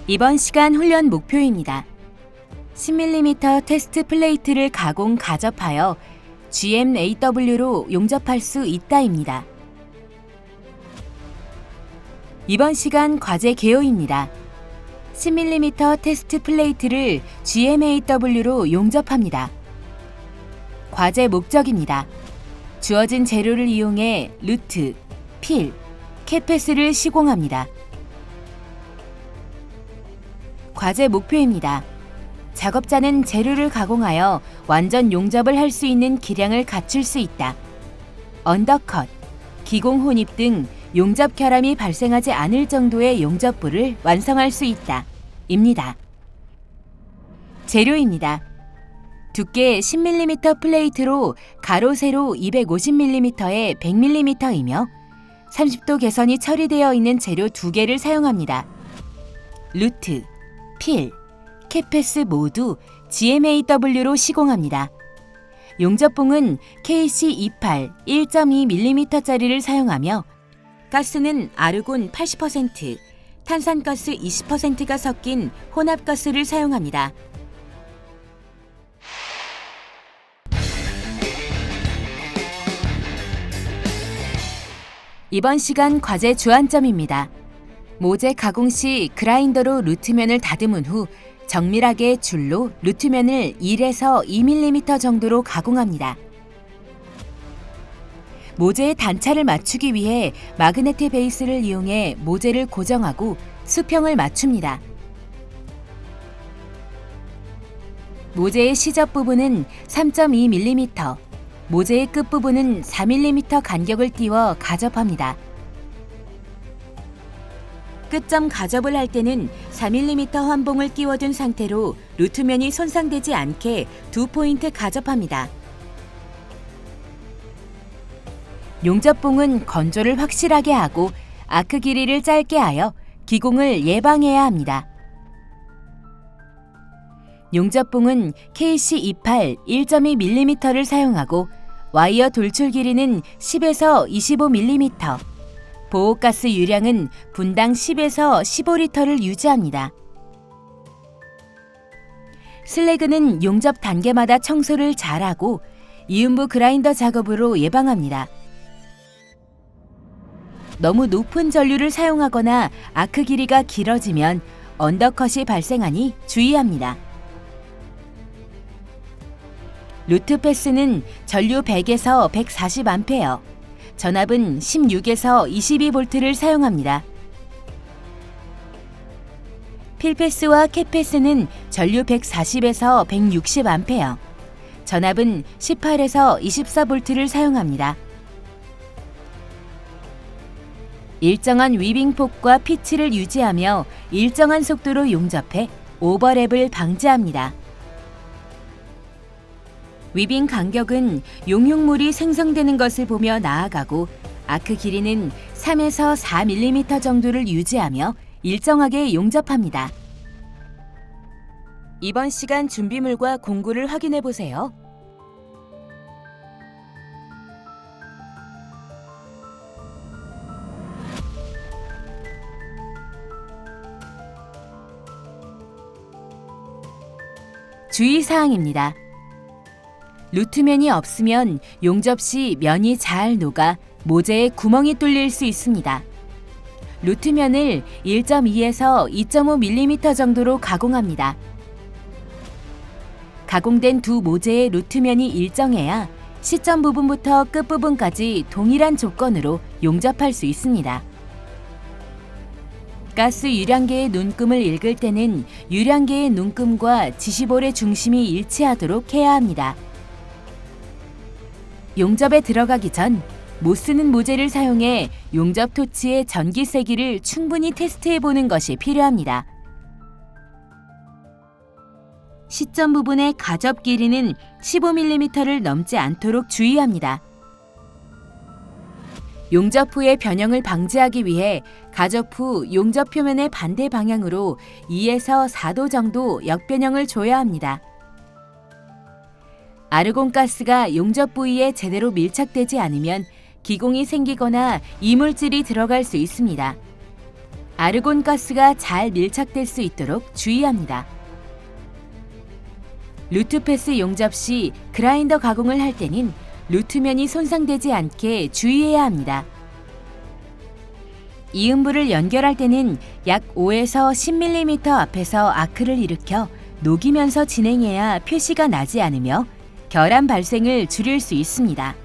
이번 시간 훈련 목표입니다. 10mm 테스트 플레이트를 가공 가접하여 GMAW로 용접할 수 있다입니다. 이번 시간 과제 개요입니다. 10mm 테스트 플레이트를 GMAW로 용접합니다. 과제 목적입니다. 주어진 재료를 이용해 루트, 필, 캐패스를 시공합니다. 과제 목표입니다. 작업자는 재료를 가공하여 완전 용접을 할 수 있는 기량을 갖출 수 있다. 언더컷, 기공 혼입 등 용접 결함이 발생하지 않을 정도의 용접부를 완성할 수 있다. 입니다. 재료입니다. 두께 10mm 플레이트로 가로 세로 250mm에 100mm이며 30도 개선이 처리되어 있는 재료 2개를 사용합니다. 루트, 필, 캐패스 모두 GMAW로 시공합니다. 용접봉은 KC28 1.2mm짜리를 사용하며 가스는 아르곤 80%, 탄산가스 20%가 섞인 혼합가스를 사용합니다. 이번 시간 과제 주안점입니다. 모재 가공 시 그라인더로 루트면을 다듬은 후 정밀하게 줄로 루트면을 1에서 2mm 정도로 가공합니다. 모재의 단차를 맞추기 위해 마그네트 베이스를 이용해 모재를 고정하고 수평을 맞춥니다. 모재의 시접 부분은 3.2mm, 모재의 끝부분은 4mm 간격을 띄워 가접합니다. 끝점 가접을 할 때는 4mm 환봉을 끼워둔 상태로 루트면이 손상되지 않게 2포인트 가접합니다. 용접봉은 건조를 확실하게 하고 아크 길이를 짧게 하여 기공을 예방해야 합니다. 용접봉은 KC28 1.2mm를 사용하고 와이어 돌출 길이는 10에서 25mm, 보호가스 유량은 분당 10에서 15L를 유지합니다. 슬래그는 용접 단계마다 청소를 잘하고 이음부 그라인더 작업으로 예방합니다. 너무 높은 전류를 사용하거나 아크 길이가 길어지면 언더컷이 발생하니 주의합니다. 루트 패스는 전류 100에서 140A, 전압은 16에서 22V를 사용합니다. 필패스와 캐패스는 전류 140에서 160A, 전압은 18에서 24V를 사용합니다. 일정한 위빙폭과 피치를 유지하며 일정한 속도로 용접해 오버랩을 방지합니다. 위빙 간격은 용융물이 생성되는 것을 보며 나아가고 아크 길이는 3에서 4mm 정도를 유지하며 일정하게 용접합니다. 이번 시간 준비물과 공구를 확인해 보세요. 주의사항입니다. 루트면이 없으면 용접 시 면이 잘 녹아 모재에 구멍이 뚫릴 수 있습니다. 루트면을 1.2에서 2.5mm 정도로 가공합니다. 가공된 두 모재의 루트면이 일정해야 시점 부분부터 끝 부분까지 동일한 조건으로 용접할 수 있습니다. 가스 유량계의 눈금을 읽을 때는 유량계의 눈금과 지시볼의 중심이 일치하도록 해야 합니다. 용접에 들어가기 전 못 쓰는 모재를 사용해 용접 토치의 전기 세기를 충분히 테스트해 보는 것이 필요합니다. 시점 부분의 가접 길이는 15mm를 넘지 않도록 주의합니다. 용접 후의 변형을 방지하기 위해 가접 후 용접 표면의 반대 방향으로 2에서 4도 정도 역변형을 줘야 합니다. 아르곤 가스가 용접 부위에 제대로 밀착되지 않으면 기공이 생기거나 이물질이 들어갈 수 있습니다. 아르곤 가스가 잘 밀착될 수 있도록 주의합니다. 루트패스 용접 시 그라인더 가공을 할 때는 루트면이 손상되지 않게 주의해야 합니다. 이음부를 연결할 때는 약 5에서 10mm 앞에서 아크를 일으켜 녹이면서 진행해야 표시가 나지 않으며 결함 발생을 줄일 수 있습니다.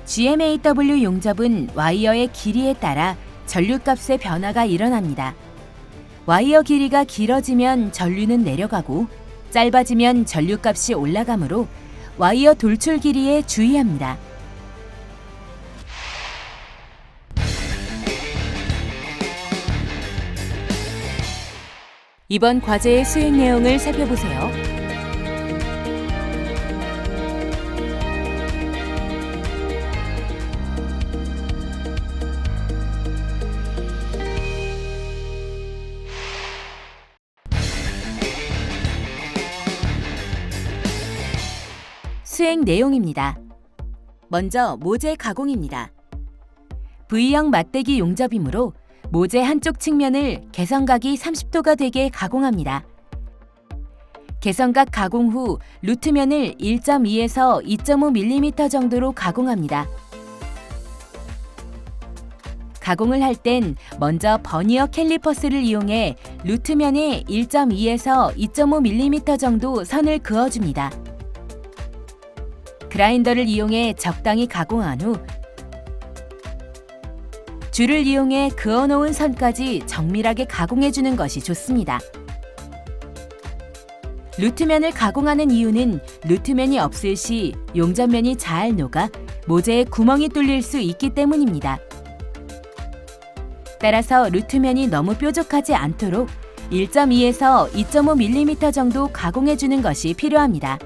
GMAW 용접은 와이어의 길이에 따라 전류값의 변화가 일어납니다. 와이어 길이가 길어지면 전류는 내려가고 짧아지면 전류값이 올라가므로 와이어 돌출 길이에 주의합니다. 이번 과제의 수행 내용을 살펴보세요. 수행 내용입니다. 먼저 모재 가공입니다. V형 맞대기 용접이므로 모재 한쪽 측면을 개선각이 30도가 되게 가공합니다. 개선각 가공 후 루트면을 1.2에서 2.5mm 정도로 가공합니다. 가공을 할 땐 먼저 버니어 캘리퍼스를 이용해 루트면에 1.2에서 2.5mm 정도 선을 그어줍니다. 그라인더를 이용해 적당히 가공한 후 줄을 이용해 그어놓은 선까지 정밀하게 가공해주는 것이 좋습니다. 루트면을 가공하는 이유는 루트면이 없을 시 용접면이 잘 녹아 모재에 구멍이 뚫릴 수 있기 때문입니다. 따라서 루트면이 너무 뾰족하지 않도록 1.2에서 2.5mm 정도 가공해주는 것이 필요합니다.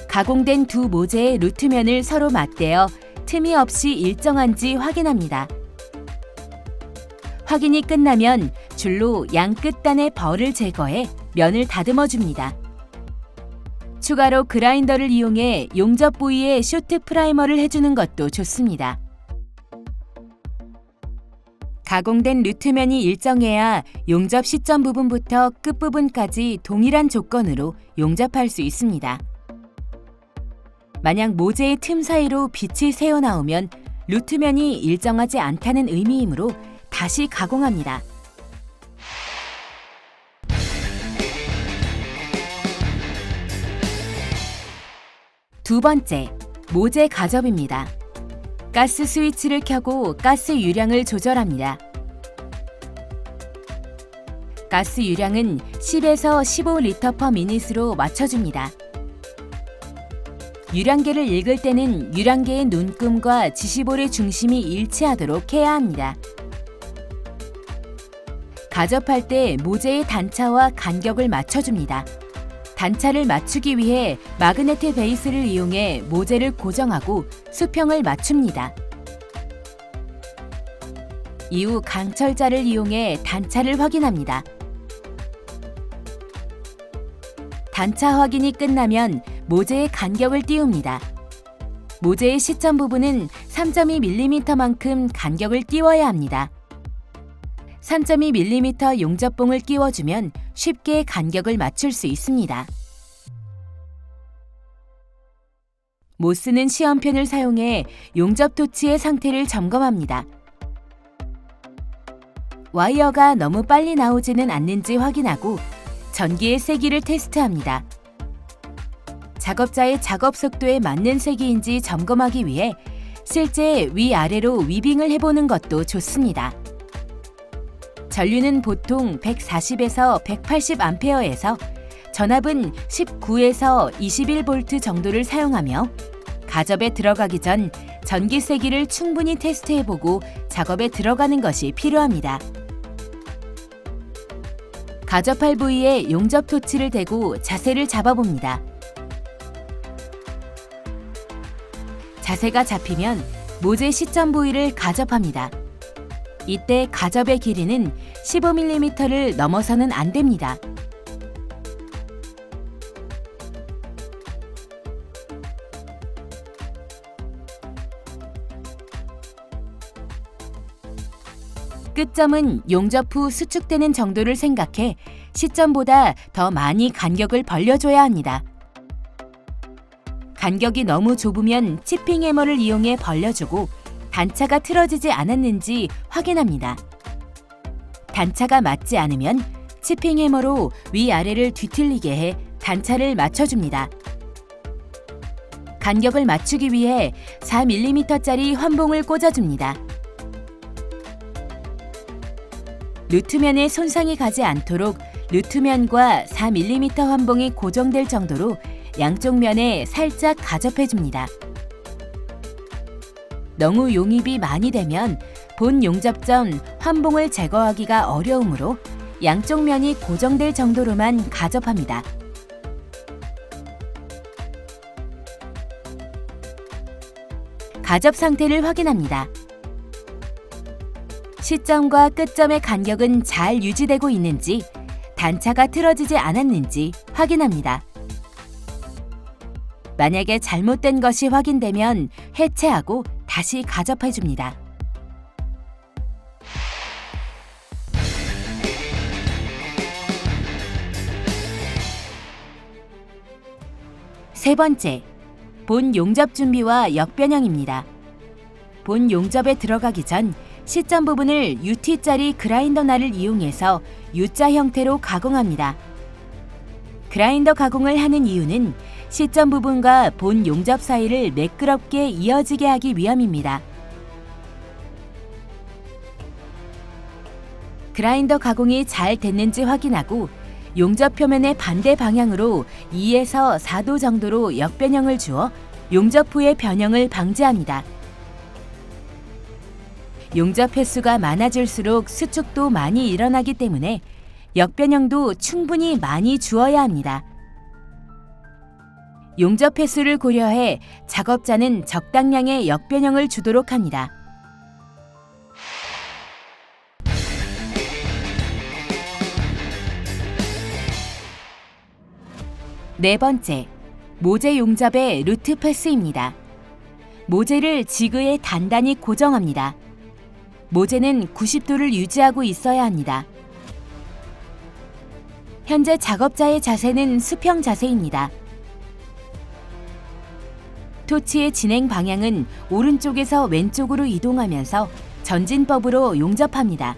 가공된 두 모재의 루트면을 서로 맞대어 틈이 없이 일정한지 확인합니다. 확인이 끝나면 줄로 양 끝단의 벌을 제거해 면을 다듬어 줍니다. 추가로 그라인더를 이용해 용접 부위에 쇼트 프라이머를 해주는 것도 좋습니다. 가공된 루트면이 일정해야 용접 시점 부분부터 끝부분까지 동일한 조건으로 용접할 수 있습니다. 만약 모재의 틈 사이로 빛이 새어나오면 루트면이 일정하지 않다는 의미이므로 다시 가공합니다. 두 번째, 모재 가접입니다. 가스 스위치를 켜고 가스 유량을 조절합니다. 가스 유량은 10에서 15L/min으로 맞춰줍니다. 유량계를 읽을 때는 유량계의 눈금과 지시볼의 중심이 일치하도록 해야 합니다. 가접할 때 모재의 단차와 간격을 맞춰줍니다. 단차를 맞추기 위해 마그네트 베이스를 이용해 모재를 고정하고 수평을 맞춥니다. 이후 강철자를 이용해 단차를 확인합니다. 단차 확인이 끝나면 모재의 간격을 띄웁니다. 모재의 시점 부분은 3.2mm만큼 간격을 띄워야 합니다. 3.2mm 용접봉을 끼워주면 쉽게 간격을 맞출 수 있습니다. 못 쓰는 시험펜을 사용해 용접 토치의 상태를 점검합니다. 와이어가 너무 빨리 나오지는 않는지 확인하고 전기의 세기를 테스트합니다. 작업자의 작업 속도에 맞는 세기인지 점검하기 위해 실제 위아래로 위빙을 해보는 것도 좋습니다. 전류는 보통 140에서 180A에서 전압은 19에서 21V 정도를 사용하며 가접에 들어가기 전 전기 세기를 충분히 테스트해보고 작업에 들어가는 것이 필요합니다. 가접할 부위에 용접 토치를 대고 자세를 잡아봅니다. 자세가 잡히면 모재 시점 부위를 가접합니다. 이때 가접의 길이는 15mm를 넘어서는 안 됩니다. 끝점은 용접 후 수축되는 정도를 생각해 시점보다 더 많이 간격을 벌려줘야 합니다. 간격이 너무 좁으면 치핑 해머를 이용해 벌려주고 단차가 틀어지지 않았는지 확인합니다. 단차가 맞지 않으면 치핑 해머로 위아래를 뒤틀리게 해 단차를 맞춰줍니다. 간격을 맞추기 위해 4mm짜리 환봉을 꽂아줍니다. 루트면에 손상이 가지 않도록 루트면과 4mm 환봉이 고정될 정도로 양쪽 면에 살짝 가접해줍니다. 너무 용입이 많이 되면 본 용접 전 환봉을 제거하기가 어려우므로 양쪽 면이 고정될 정도로만 가접합니다. 가접 상태를 확인합니다. 시점과 끝점의 간격은 잘 유지되고 있는지, 단차가 틀어지지 않았는지 확인합니다. 만약에 잘못된 것이 확인되면 해체하고 다시 가접해줍니다. 세 번째, 본 용접 준비와 역변형입니다. 본 용접에 들어가기 전 시점 부분을 UT짜리 그라인더 날을 이용해서 U자 형태로 가공합니다. 그라인더 가공을 하는 이유는 시점 부분과 본 용접 사이를 매끄럽게 이어지게 하기 위함입니다. 그라인더 가공이 잘 됐는지 확인하고 용접 표면의 반대 방향으로 2에서 4도 정도로 역변형을 주어 용접 후의 변형을 방지합니다. 용접 횟수가 많아질수록 수축도 많이 일어나기 때문에 역변형도 충분히 많이 주어야 합니다. 용접 횟수를 고려해 작업자는 적당량의 역변형을 주도록 합니다. 네 번째, 모재 용접의 루트 패스입니다. 모재를 지그에 단단히 고정합니다. 모재는 90도를 유지하고 있어야 합니다. 현재 작업자의 자세는 수평 자세입니다. 토치의 진행 방향은 오른쪽에서 왼쪽으로 이동하면서 전진법으로 용접합니다.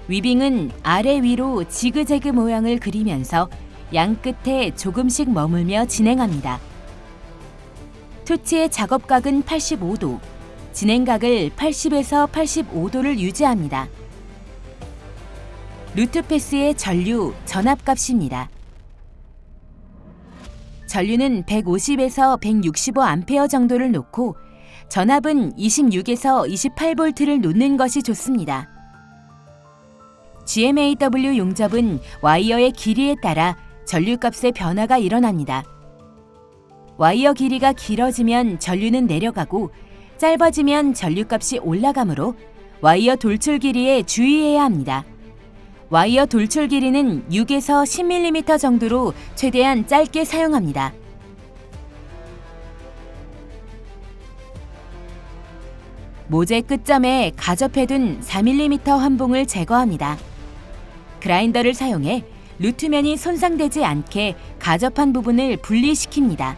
위빙은 아래 위로 지그재그 모양을 그리면서 양 끝에 조금씩 머물며 진행합니다. 토치의 작업각은 85도, 진행각을 80에서 85도를 유지합니다. 루트 패스의 전류, 전압값입니다. 전류는 150에서 165A 정도를 놓고 전압은 26에서 28V를 놓는 것이 좋습니다. GMAW 용접은 와이어의 길이에 따라 전류값의 변화가 일어납니다. 와이어 길이가 길어지면 전류는 내려가고 짧아지면 전류값이 올라가므로 와이어 돌출 길이에 주의해야 합니다. 와이어 돌출 길이는 6에서 10mm 정도로 최대한 짧게 사용합니다. 모재 끝점에 가접해둔 4mm 환봉을 제거합니다. 그라인더를 사용해 루트면이 손상되지 않게 가접한 부분을 분리시킵니다.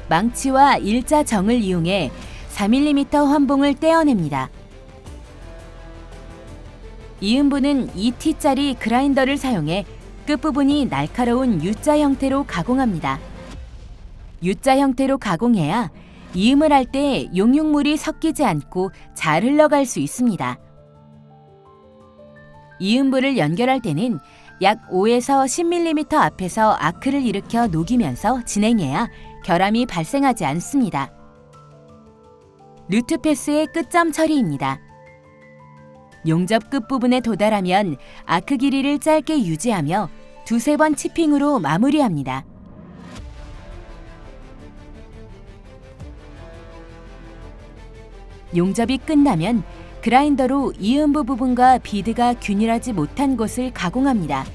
망치와 일자 정을 이용해 4mm 환봉을 떼어냅니다. 이음부는 2T짜리 그라인더를 사용해 끝부분이 날카로운 U자 형태로 가공합니다. U자 형태로 가공해야 이음을 할 때 용융물이 섞이지 않고 잘 흘러갈 수 있습니다. 이음부를 연결할 때는 약 5에서 10mm 앞에서 아크를 일으켜 녹이면서 진행해야 결함이 발생하지 않습니다. 루트 패스의 끝점 처리입니다. 용접 끝부분에 도달하면 아크 길이를 짧게 유지하며 두세 번 치핑으로 마무리합니다. 용접이 끝나면 그라인더로 이음부 부분과 비드가 균일하지 못한 곳을 가공합니다.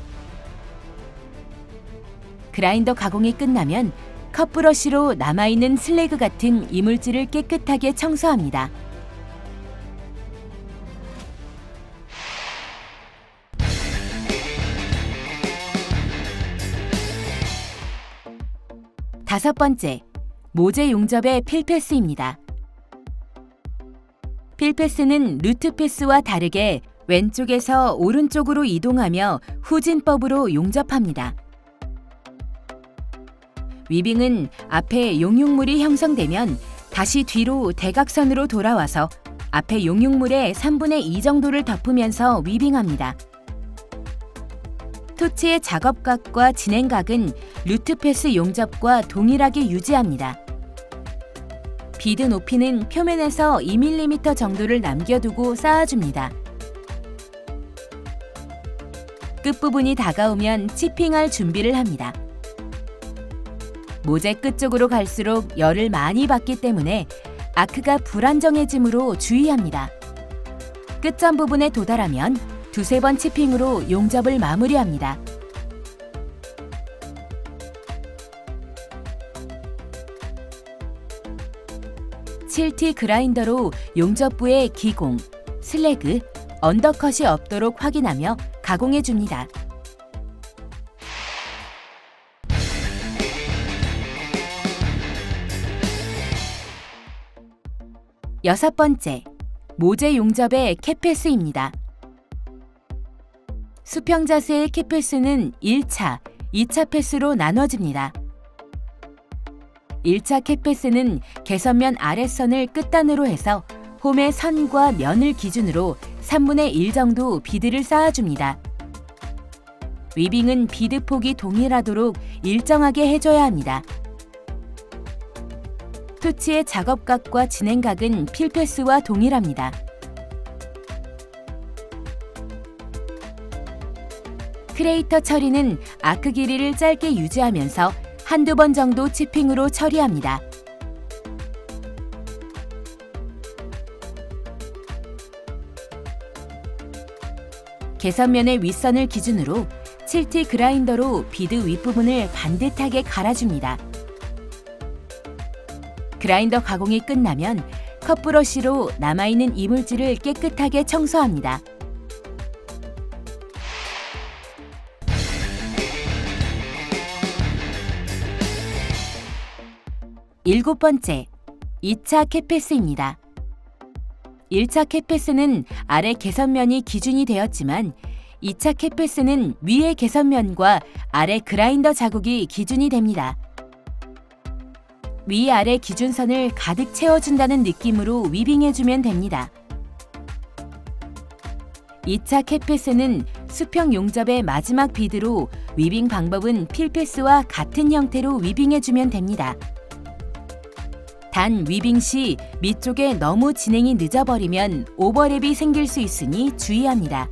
그라인더 가공이 끝나면 컵브러쉬로 남아있는 슬래그 같은 이물질을 깨끗하게 청소합니다. 다섯 번째, 모재 용접의 필패스입니다. 필패스는 루트 패스와 다르게 왼쪽에서 오른쪽으로 이동하며 후진법으로 용접합니다. 위빙은 앞에 용융물이 형성되면 다시 뒤로 대각선으로 돌아와서 앞에 용융물의 3분의 2 정도를 덮으면서 위빙합니다. 토치의 작업각과 진행각은 루트 패스 용접과 동일하게 유지합니다. 비드 높이는 표면에서 2mm 정도를 남겨두고 쌓아줍니다. 끝부분이 다가오면 치핑할 준비를 합니다. 모재 끝쪽으로 갈수록 열을 많이 받기 때문에 아크가 불안정해지므로 주의합니다. 끝점 부분에 도달하면 두세 번 치핑으로 용접을 마무리합니다. 칠티 그라인더로 용접부의 기공, 슬래그, 언더컷이 없도록 확인하며 가공해 줍니다. 여섯 번째, 모재 용접의 캡패스입니다. 수평 자세의 캡패스는 1차, 2차 패스로 나눠집니다. 1차 캡패스는 개선면 아랫선을 끝단으로 해서 홈의 선과 면을 기준으로 3분의 1 정도 비드를 쌓아줍니다. 위빙은 비드 폭이 동일하도록 일정하게 해줘야 합니다. 토치의 작업각과 진행각은 필패스와 동일합니다. 크레이터 처리는 아크 길이를 짧게 유지하면서 한두 번 정도 치핑으로 처리합니다. 개선면의 윗선을 기준으로 칠티 그라인더로 비드 윗부분을 반듯하게 갈아줍니다. 그라인더 가공이 끝나면 컵브러쉬로 남아있는 이물질을 깨끗하게 청소합니다. 일곱 번째, 2차 캡패스입니다. 1차 캡패스는 아래 개선면이 기준이 되었지만 2차 캡패스는 위의 개선면과 아래 그라인더 자국이 기준이 됩니다. 위아래 기준선을 가득 채워준다는 느낌으로 위빙해주면 됩니다. 2차 캡패스는 수평 용접의 마지막 비드로 위빙 방법은 필패스와 같은 형태로 위빙해주면 됩니다. 단 위빙 시 밑쪽에 너무 진행이 늦어버리면 오버랩이 생길 수 있으니 주의합니다.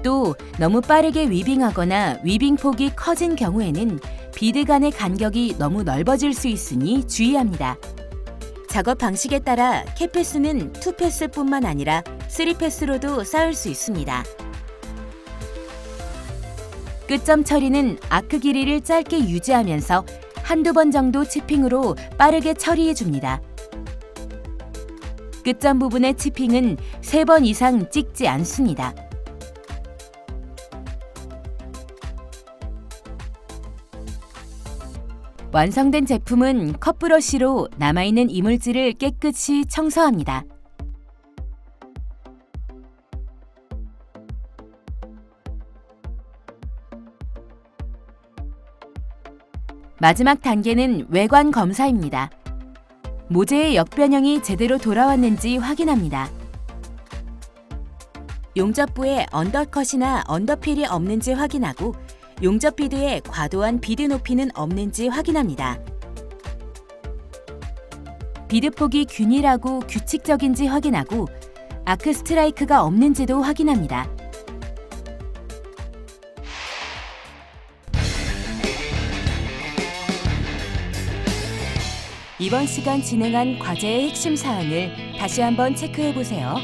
또 너무 빠르게 위빙하거나 위빙 폭이 커진 경우에는 비드 간의 간격이 너무 넓어질 수 있으니 주의합니다. 작업 방식에 따라 캡패스는 2패스뿐만 아니라 3패스로도 쌓을 수 있습니다. 끝점 처리는 아크 길이를 짧게 유지하면서 한두 번 정도 치핑으로 빠르게 처리해 줍니다. 끝점 부분의 치핑은 3번 이상 찍지 않습니다. 완성된 제품은 컵브러쉬로 남아있는 이물질을 깨끗이 청소합니다. 마지막 단계는 외관 검사입니다. 모재의 역변형이 제대로 돌아왔는지 확인합니다. 용접부에 언더컷이나 언더필이 없는지 확인하고 용접 비드에 과도한 비드 높이는 없는지 확인합니다. 비드 폭이 균일하고 규칙적인지 확인하고 아크 스트라이크가 없는지도 확인합니다. 이번 시간 진행한 과제의 핵심 사항을 다시 한번 체크해 보세요.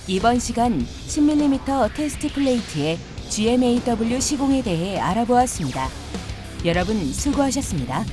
이번 시간 10mm 테스트 플레이트의 GMAW 시공에 대해 알아보았습니다. 여러분 수고하셨습니다.